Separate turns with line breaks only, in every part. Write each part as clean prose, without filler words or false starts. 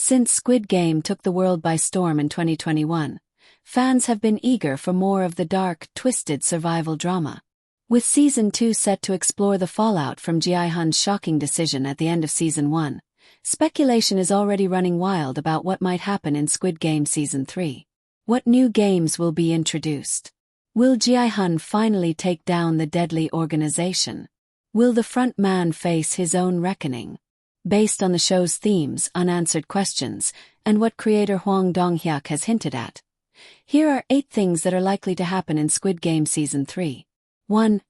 Since Squid Game took the world by storm in 2021, fans have been eager for more of the dark, twisted survival drama. With Season 2 set to explore the fallout from Ji-hun's shocking decision at the end of Season 1, speculation is already running wild about what might happen in Squid Game Season 3. What new games will be introduced? Will Ji-hun finally take down the deadly organization? Will the front man face his own reckoning? Based on the show's themes, unanswered questions, and what creator Hwang Dong-hyuk has hinted at, here are 8 things that are likely to happen in Squid Game Season 3. 1.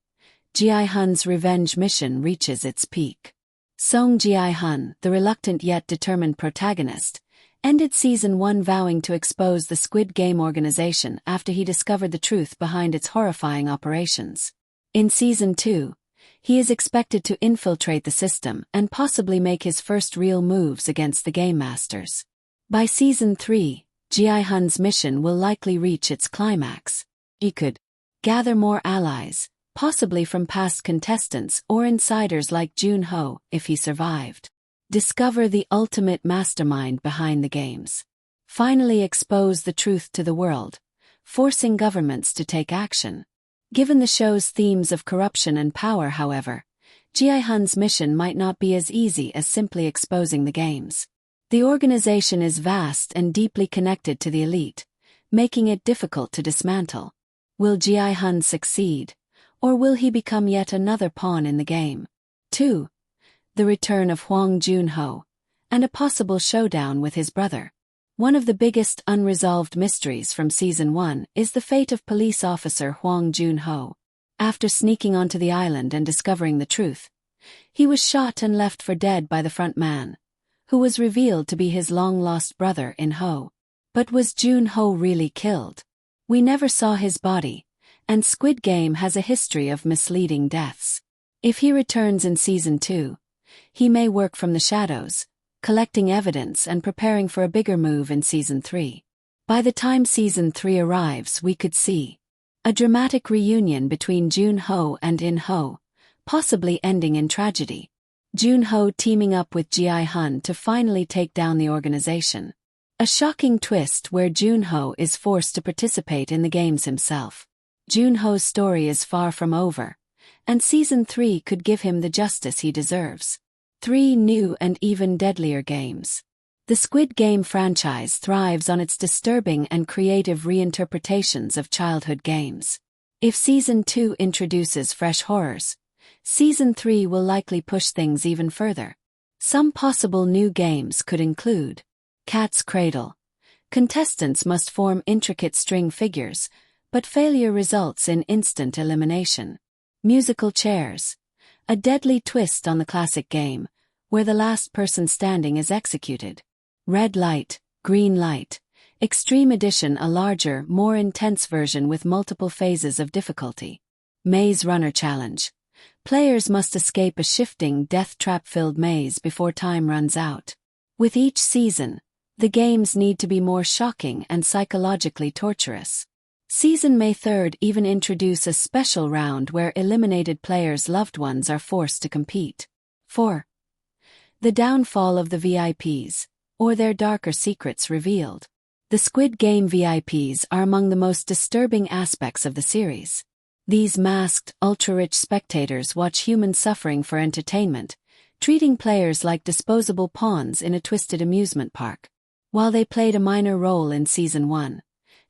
Ji-hun's revenge mission reaches its peak. Song Ji-hun, the reluctant yet determined protagonist, ended Season 1 vowing to expose the Squid Game organization after he discovered the truth behind its horrifying operations. In Season 2, he is expected to infiltrate the system and possibly make his first real moves against the Game Masters. By Season 3, Ji-hun's mission will likely reach its climax. He could gather more allies, possibly from past contestants or insiders like Jun-ho, if he survived. Discover the ultimate mastermind behind the games. Finally expose the truth to the world, forcing governments to take action. Given the show's themes of corruption and power, however, Ji-hun's mission might not be as easy as simply exposing the games. The organization is vast and deeply connected to the elite, making it difficult to dismantle. Will Ji-hun succeed, or will he become yet another pawn in the game? 2. The return of Hwang Jun-ho, and a possible showdown with his brother. One of the biggest unresolved mysteries from Season 1 is the fate of police officer Hwang Jun-ho. After sneaking onto the island and discovering the truth, he was shot and left for dead by the front man, who was revealed to be his long-lost brother In-ho. But was Jun-ho really killed? We never saw his body, and Squid Game has a history of misleading deaths. If he returns in Season 2, he may work from the shadows, collecting evidence and preparing for a bigger move in Season 3. By the time Season 3 arrives, we could see a dramatic reunion between Jun-ho and In-ho, possibly ending in tragedy. Jun-ho teaming up with Ji-hun to finally take down the organization. A shocking twist where Jun-ho is forced to participate in the games himself. Jun-ho's story is far from over, and Season 3 could give him the justice he deserves. 3 new and even deadlier games. The Squid Game franchise thrives on its disturbing and creative reinterpretations of childhood games. If Season 2 introduces fresh horrors, Season 3 will likely push things even further. Some possible new games could include Cat's Cradle. Contestants must form intricate string figures, but failure results in instant elimination. Musical Chairs. A deadly twist on the classic game, where the last person standing is executed. Red Light, Green Light. Extreme Edition, a larger, more intense version with multiple phases of difficulty. Maze Runner Challenge. Players must escape a shifting, death trap-filled maze before time runs out. With each season, the games need to be more shocking and psychologically torturous. Season May 3rd even introduce a special round where eliminated players' loved ones are forced to compete. 4. The downfall of the VIPs, or their darker secrets revealed. The Squid Game VIPs are among the most disturbing aspects of the series. These masked, ultra-rich spectators watch human suffering for entertainment, treating players like disposable pawns in a twisted amusement park. While they played a minor role in Season 1,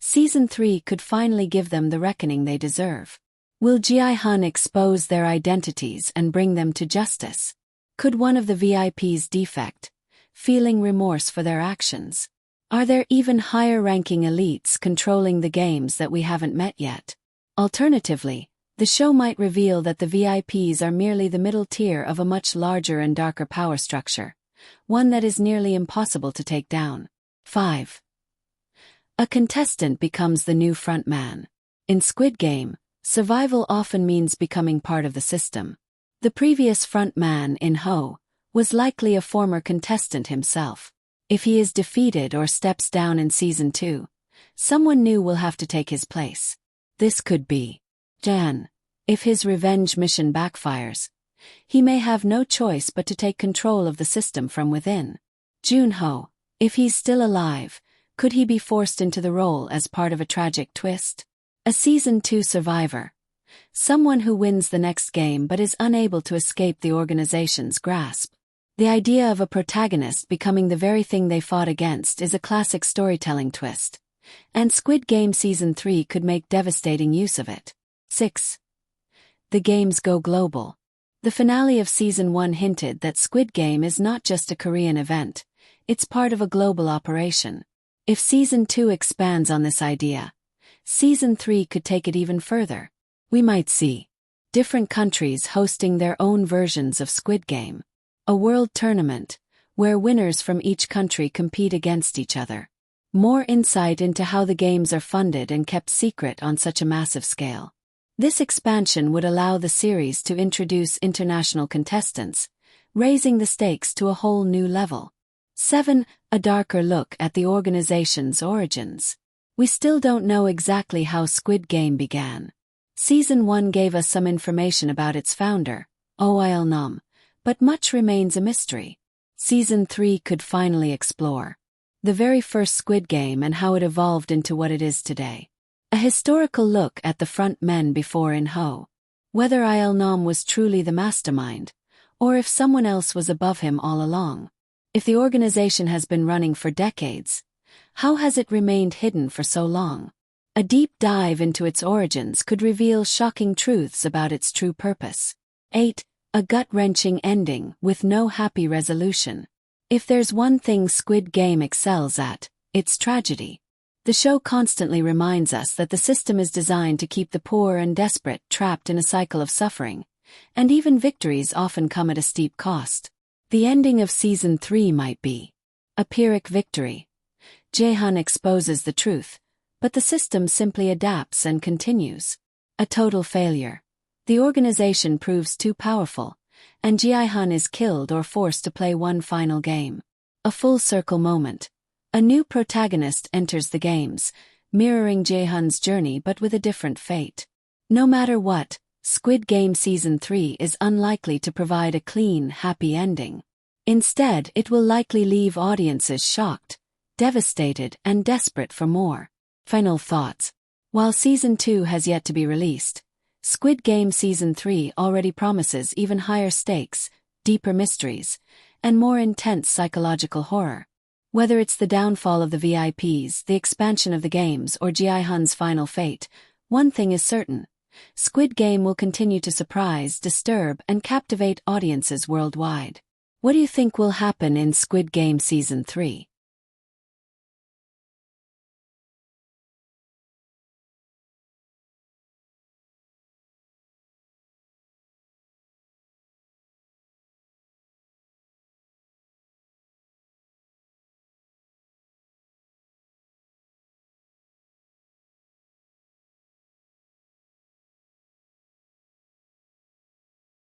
Season 3 could finally give them the reckoning they deserve. Will Ji-hun expose their identities and bring them to justice? Could one of the VIPs defect, feeling remorse for their actions? Are there even higher-ranking elites controlling the games that we haven't met yet? Alternatively, the show might reveal that the VIPs are merely the middle tier of a much larger and darker power structure, one that is nearly impossible to take down. 5. A contestant becomes the new frontman. In Squid Game, survival often means becoming part of the system. The previous frontman, In-ho, was likely a former contestant himself. If he is defeated or steps down in Season 2, someone new will have to take his place. This could be Jan. If his revenge mission backfires, he may have no choice but to take control of the system from within. Jun-ho. If he's still alive, could he be forced into the role as part of a tragic twist? A Season 2 survivor. Someone who wins the next game but is unable to escape the organization's grasp. The idea of a protagonist becoming the very thing they fought against is a classic storytelling twist, and Squid Game Season 3 could make devastating use of it. 6. The games go global. The finale of Season 1 hinted that Squid Game is not just a Korean event, it's part of a global operation. If Season 2 expands on this idea, Season 3 could take it even further. We might see different countries hosting their own versions of Squid Game. A world tournament, where winners from each country compete against each other. More insight into how the games are funded and kept secret on such a massive scale. This expansion would allow the series to introduce international contestants, raising the stakes to a whole new level. 7. A darker look at the organization's origins. We still don't know exactly how Squid Game began. Season 1 gave us some information about its founder, Oh, but much remains a mystery. Season 3 could finally explore the very first Squid Game and how it evolved into what it is today. A historical look at the front men before in Ho. Whether Nam was truly the mastermind, or if someone else was above him all along. If the organization has been running for decades, how has it remained hidden for so long? A deep dive into its origins could reveal shocking truths about its true purpose. 8. A gut-wrenching ending with no happy resolution. If there's one thing Squid Game excels at, it's tragedy. The show constantly reminds us that the system is designed to keep the poor and desperate trapped in a cycle of suffering, and even victories often come at a steep cost. The ending of Season 3 might be a Pyrrhic victory. Jae-hun exposes the truth, but the system simply adapts and continues. A total failure. The organization proves too powerful, and Jae-hun is killed or forced to play one final game. A full-circle moment. A new protagonist enters the games, mirroring Jae-hun's journey but with a different fate. No matter what, Squid Game Season 3 is unlikely to provide a clean, happy ending. Instead, it will likely leave audiences shocked, devastated, and desperate for more. Final thoughts. While Season 2 has yet to be released, Squid Game Season 3 already promises even higher stakes, deeper mysteries, and more intense psychological horror. Whether it's the downfall of the VIPs, the expansion of the games, or Jae-hun's final fate, one thing is certain: Squid Game will continue to surprise, disturb, and captivate audiences worldwide. What do you think will happen in Squid Game Season 3?